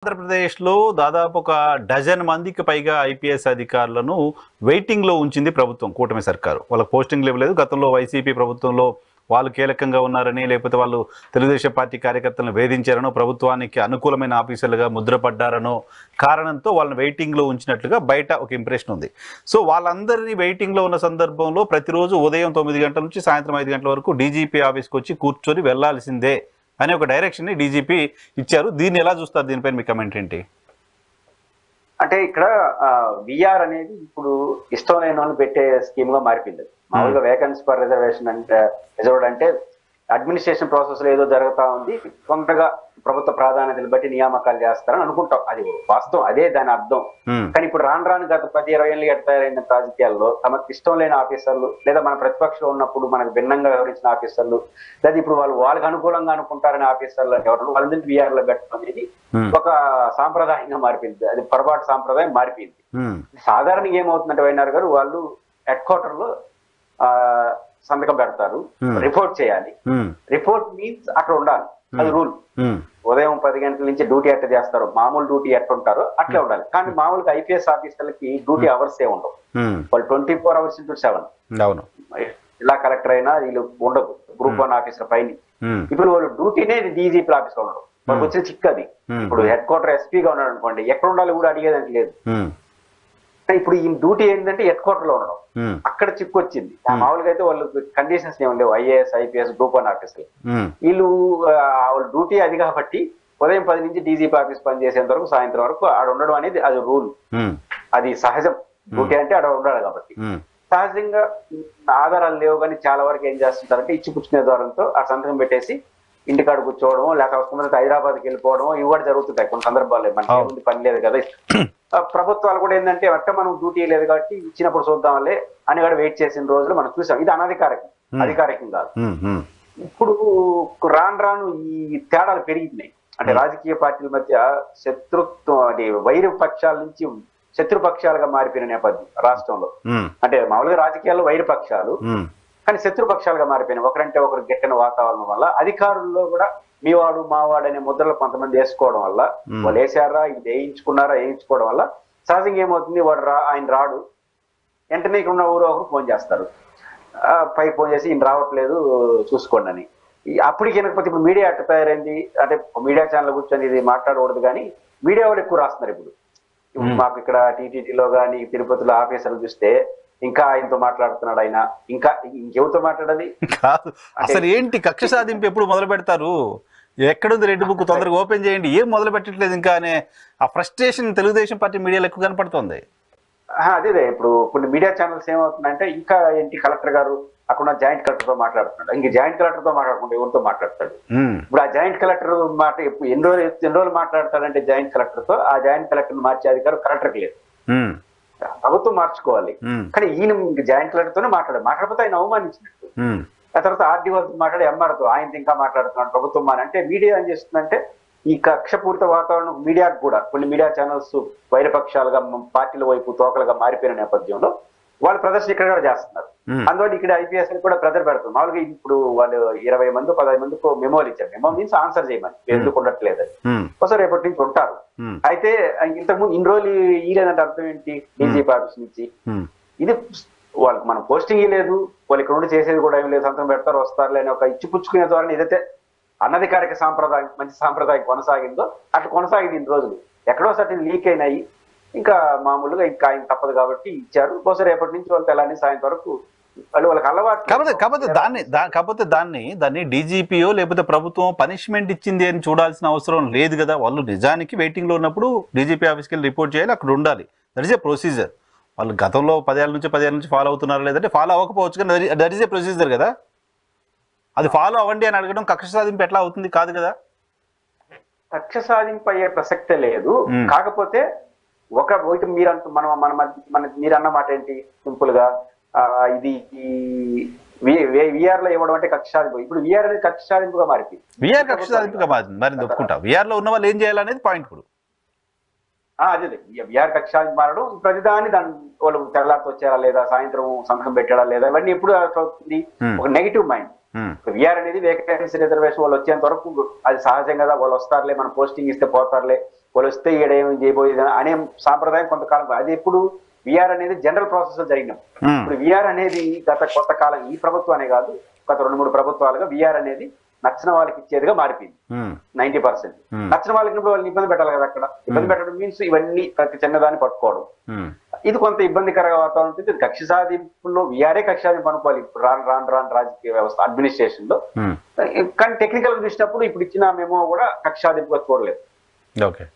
ఆంధ్రప్రదేశ్లో దాదాపు ఒక డజన్ మందికి పైగా ఐపీఎస్ అధికారులను వెయిటింగ్లో ఉంచింది ప్రభుత్వం, కూటమి సర్కారు. వాళ్ళకి పోస్టింగ్లు ఇవ్వలేదు. గతంలో వైసీపీ ప్రభుత్వంలో వాళ్ళు కీలకంగా ఉన్నారని, లేకపోతే వాళ్ళు తెలుగుదేశం పార్టీ కార్యకర్తలను వేధించారనో, ప్రభుత్వానికి అనుకూలమైన ఆఫీసర్లుగా ముద్రపడ్డారనో కారణంతో వాళ్ళని వెయిటింగ్లో ఉంచినట్లుగా బయట ఒక ఇంప్రెషన్ ఉంది. సో వాళ్ళందరినీ వెయిటింగ్లో ఉన్న సందర్భంలో ప్రతిరోజు ఉదయం 9 గంటల నుంచి సాయంత్రం 5 గంటల వరకు డీజీపీ ఆఫీస్కి వచ్చి కూర్చొని వెళ్లాల్సిందే అనే ఒక డైరెక్షన్ని డీజీపీ ఇచ్చారు. దీన్ని ఎలా చూస్తారు? దీనిపైన మీ కమెంట్ ఏంటి? అంటే ఇక్కడ విఆర్ అనేది ఇప్పుడు ఇష్టం లేని వాళ్ళు పెట్టే స్కీమ్ గా మారిపోయింది. మామూలుగా వేకెన్సీ ఫర్ రిజర్వేషన్ అంటే రిజర్వ్డ్ అంటే అడ్మినిస్ట్రేషన్ ప్రాసెస్ లో ఏదో జరుగుతా ఉంది, కొంతగా ప్రభుత్వ ప్రాధాన్యతలు బట్టి నియామకాలు చేస్తారని అనుకుంటాం. అది వాస్తవం, అదే దాని అర్థం. కానీ ఇప్పుడు రాను గత 10-20 ఏళ్ళు తయారైన రాజకీయాల్లో తమకు ఇష్టం లేని ఆఫీసర్లు, లేదా మన ప్రతిపక్షంలో ఉన్నప్పుడు మనకు భిన్నంగా వివరించిన ఆఫీసర్లు, లేదా ఇప్పుడు వాళ్ళకి అనుకూలంగా అనుకుంటారనే ఆఫీసర్లు ఎవరు వాళ్ళందరినీ విఆర్ లో పెట్టడం అనేది ఒక సాంప్రదాయంగా మారిపోయింది. అది పొరపాటు సాంప్రదాయం మారిపోయింది. సాధారణంగా ఏమవుతుందంటే వైఎన్ఆర్ గారు వాళ్ళు హెడ్ క్వార్టర్ లో సంతకం పెడతారు, రిపోర్ట్ చేయాలి. రిపోర్ట్ మీన్స్ అక్కడ ఉండాలి, అది రూల్. ఉదయం 10 గంటల నుంచి డ్యూటీ ఎట్ట చేస్తారు, మామూలు డ్యూటీ ఎట్ట ఉంటారో అట్లే ఉండాలి. కానీ మామూలుగా ఐపీఎస్ ఆఫీసర్లకి డ్యూటీ అవర్స్ ఏ ఉండవు. వాళ్ళు 24 hours into 7. జిల్లా కలెక్టర్ అయినా వీళ్ళు ఉండదు, గ్రూప్ 1 ఆఫీసర్ పైన. ఇప్పుడు వాళ్ళు డ్యూటీనే డీజీపీ ఆఫీస్ లో ఉండదు. వాళ్ళకి వచ్చిన చిక్ అది. ఇప్పుడు హెడ్ క్వార్టర్ ఎస్పీగా ఉన్నాడు అనుకోండి, ఎక్కడ ఉండాలి కూడా అడిగేదానికి లేదు. ఇప్పుడు ఈ డ్యూటీ ఏంటంటే హెడ్ క్వార్టర్ లో ఉండడం, అక్కడ చిక్కు వచ్చింది. మామూలుగా అయితే వాళ్ళు కండిషన్స్ ఏమి లేవు, ఐఏఎస్ ఐపీఎస్ గ్రూప్ 1 ఆఫీసర్. వీళ్ళు వాళ్ళ డ్యూటీ అది కాబట్టి ఉదయం 10 నుంచి డీజీపీ ఆఫీస్ పనిచేసేంత వరకు సాయంత్రం వరకు ఆడ ఉండడం అనేది అది రూల్, అది సహజం. డ్యూటీ అంటే ఆడ ఉండాలి కాబట్టి సహజంగా ఆధారాలు లేవు. కానీ చాలా వరకు ఏం చేస్తుంటారంటే ఇచ్చిపుచ్చుకునే ద్వారంతో ఆ సంతకం పెట్టేసి ఇంటికాడ కూర్చోవడం, లేక అవసరం హైదరాబాద్కి వెళ్ళిపోవడం, ఇవి కూడా జరుగుతుంటాయి కొన్ని సందర్భాల్లో. మనకి ఏముంది, పని లేదు కదా. ప్రభుత్వాలు కూడా ఏంటంటే అట్ట మనం డ్యూటీ లేదు కాబట్టి ఇచ్చినప్పుడు చూద్దాంలే అని కూడా వెయిట్ చేసిన రోజులు మనం చూసాం. ఇది అనధికారికం, అధికారికం కాదు. ఇప్పుడు రాను ఈ తేడాలు పెరిగినాయి. అంటే రాజకీయ పార్టీల మధ్య శత్రుత్వం, అది వైరు పక్షాల నుంచి శత్రుపక్షాలుగా మారిపోయిన నేపథ్యం రాష్ట్రంలో. అంటే మామూలుగా రాజకీయాల్లో వైరు పక్షాలు, కానీ శత్రుపక్షాలుగా మారిపోయినాయి. ఒకరంటే ఒకరు గెట్టిన వాతావరణం వల్ల అధికారుల్లో కూడా మీవాడు మావాడు అనే ముద్రలు కొంతమంది వేసుకోవడం వల్ల, వాళ్ళు వేసారా ఇది వేయించుకోవడం వల్ల సహజంగా ఏమవుతుంది, వాడు ఆయన రాడు, వెంటనే ఇక్కడ ఉన్న ఊరు ఒకరు ఫోన్ చేస్తారు, పై ఫోన్ చేసి ఈయన రావట్లేదు చూసుకోండి అని. అప్పటికి వినకపోతే ఇప్పుడు మీడియా అట్ట తయారైంది. అంటే మీడియా ఛానల్ కూర్చొని ఇది మాట్లాడకూడదు, కానీ మీడియా వాళ్ళు ఎక్కువ రాస్తున్నారు. ఇప్పుడు మాకు ఇక్కడ టీటీడీలో కానీ తిరుపతిలో ఆఫీసర్లు చూస్తే ఇంకా ఆయనతో మాట్లాడుతున్నాడు, ఆయన ఇంకా ఇంకెవరితో మాట్లాడాలి కాదు. అసలు ఏంటి కక్ష సాధింపు ఎప్పుడు మొదలు పెడతారు? ఎక్కడుంది రెడ్ బుక్, తొందరగా ఓపెన్ చేయండి, ఏం మొదలు పెట్టట్లేదు ఇంకా అనే ఆ ఫ్రస్ట్రేషన్ తెలుగుదేశం పార్టీ మీడియాలో ఎక్కువ కనపడుతుంది. అదే ఇప్పుడు కొన్ని మీడియా ఛానల్స్ ఏమవుతుందంటే ఇంకా ఏంటి కలెక్టర్ గారు అక్కడ జాయింట్ కలెక్టర్ తో మాట్లాడుతున్నాడు, ఇంక జాయింట్ కలెక్టర్ తో మాట్లాడకుండా ఎవరితో మాట్లాడతాడు? ఇప్పుడు ఆ జాయింట్ కలెక్టర్ మాట ఎన్ని రోజులు మాట్లాడతాడంటే జాయింట్ కలెక్టర్ తో, ఆ జాయింట్ కలెక్టర్ మార్చే అధికారం కలెక్టర్కి లేదు, ప్రభుత్వం మార్చుకోవాలి. కానీ ఈయన జాయింట్ కలెక్టర్ తోనే మాట్లాడకపోతే ఆయన అవమానించినట్టు. ఆ తర్వాత ఆర్డీఓతో మాట్లాడి ఎంఆర్తో ఆయనతో ఇంకా మాట్లాడుతున్నాడు ప్రభుత్వం అని. అంటే మీడియా ఏం చేస్తుందంటే ఈ కక్షపూరిత వాతావరణం మీడియాకు కూడా కొన్ని మీడియా ఛానల్స్ వైరపక్షాలుగా పార్టీల వైపు తోకలుగా మారిపోయిన నేపథ్యంలో వాళ్ళు ప్రదర్శన ఇక్కడ కూడా చేస్తున్నారు. అందువల్ల ఇక్కడ ఐపీఎస్ కూడా ప్రెజర్ పెడుతుంది. మామూలుగా ఇప్పుడు వాళ్ళు 20 మంది 15 మందికి మెమోలు ఇచ్చారు. మెమో మీన్స్ ఆన్సర్ చేయమని, ఎందుకు ఉండట్లేదు ఒకసారి రేపటి నుంచి ఉంటారు. అయితే ఇంతకుముందు ఇన్ని రోజులు ఇలేదంటే అర్థం ఏంటి? డీజీపీ ఆఫీస్ నుంచి ఇది వాళ్ళకి మనం పోస్టింగ్ లేదు, వాళ్ళు ఇక్కడ ఉండి చేసేది కూడా ఏం లేదు, సంతకం పెడతారు వస్తారులే అని ఒక ఇచ్చిపుచ్చుకునే ద్వారా ఏదైతే అనధికారిక సాంప్రదాయం మంచి సాంప్రదాయం కొనసాగిందో అట్లా కొనసాగింది ఇన్ని రోజులు. ఎక్కడో సర్టిన్ లీక్ అయినాయి, ఇంకా మామూలుగా ఇంకా ఆయన తప్పదు కాబట్టి ఇచ్చారు. బహుశా రేపటి నుంచి వాళ్ళు తెల్లని సాయంత్రం వరకు వాళ్ళకి అలవాటు. కాకపోతే దాన్ని డీజీపీయో లేకపోతే ప్రభుత్వం పనిష్మెంట్ ఇచ్చింది అని చూడాల్సిన అవసరం లేదు కదా. వాళ్ళు నిజానికి వెయిటింగ్ లో ఉన్నప్పుడు డీజీపీ ఆఫీస్కి వెళ్ళి రిపోర్ట్ చేయాలి, అక్కడ ఉండాలి. That is a procedure. వాళ్ళు గతంలో 10 ఏళ్ళ నుంచి ఫాలో అవుతున్నారు, లేదంటే ఫాలో అవ్వకపోవచ్చు, కానీ దట్ ఈస్ ఏ ప్రొసీజర్ కదా. అది ఫాలో అవ్వండి అని అడగడం కక్ష సాధింపు ఎట్లా అవుతుంది? కాదు కదా. కక్ష సాధింపు అయ్యే ప్రసక్తే లేదు. కాకపోతే ఒకటి మీరు అన్న మాట ఏంటి సింపుల్ గా, ఇది విఆర్ లో ఇవ్వడం అంటే కక్ష సాధింపు. ఇప్పుడు విఆర్ అనేది కక్ష సాధింపుగా మారింది. విఆర్ కక్ష సాధింపుగా మారింది, ఒప్పుకుంటా. విఆర్ లో ఉన్న వాళ్ళు ఏం చేయాలనేది పాయింట్. ఇప్పుడు అదే విఆర్ కక్ష సాధింపు మారడం, ప్రతిదాన్ని దాని వాళ్ళు తెల్లారితో వచ్చారా లేదా, సాయంత్రం సంతకం పెట్టాడా లేదా, ఇవన్నీ ఎప్పుడు అవుతుంది ఒక నెగిటివ్ మైండ్. విఆర్ అనేది వేకెన్సీ రిజర్వేషన్ వాళ్ళు వచ్చేంత వరకు అది సహజంగా వాళ్ళు వస్తారులే, మనం పోస్టింగ్ ఇస్తే పోతారులే, వాళ్ళు వస్తే ఈడేం చేయబోయేది అనే సాంప్రదాయం కొంతకాలం అది ఎప్పుడు విఆర్ అనేది జనరల్ ప్రాసెస్ లో జరిగినాం. ఇప్పుడు విఆర్ అనేది గత కొంత కాలం ఈ ప్రభుత్వం అనే కాదు గత 2-3 ప్రభుత్వాలుగా విఆర్ అనేది నచ్చిన వాళ్ళకి ఇచ్చేదిగా మారిపోయింది 90%. నచ్చిన వాళ్ళకి ఇప్పుడు వాళ్ళని ఇబ్బంది పెట్టాలి కదా. అక్కడ ఇబ్బంది పెట్టడం మీన్స్ ఇవన్నీ ప్రతి చిన్నదాన్ని పట్టుకోవడం, ఇది కొంత ఇబ్బందికర వాతావరణం ఉంటుంది. కక్ష సాధింపులో విఆర్ఏ కక్ష సాధింపు అనుకోవాలి ఇప్పుడు రాను రాజకీయ వ్యవస్థ అడ్మినిస్ట్రేషన్ లో. కానీ టెక్నికల్ చూసినప్పుడు ఇప్పుడు ఇచ్చిన మేము కూడా కక్ష సాధింపుగా చూడలేదు. ఓకే.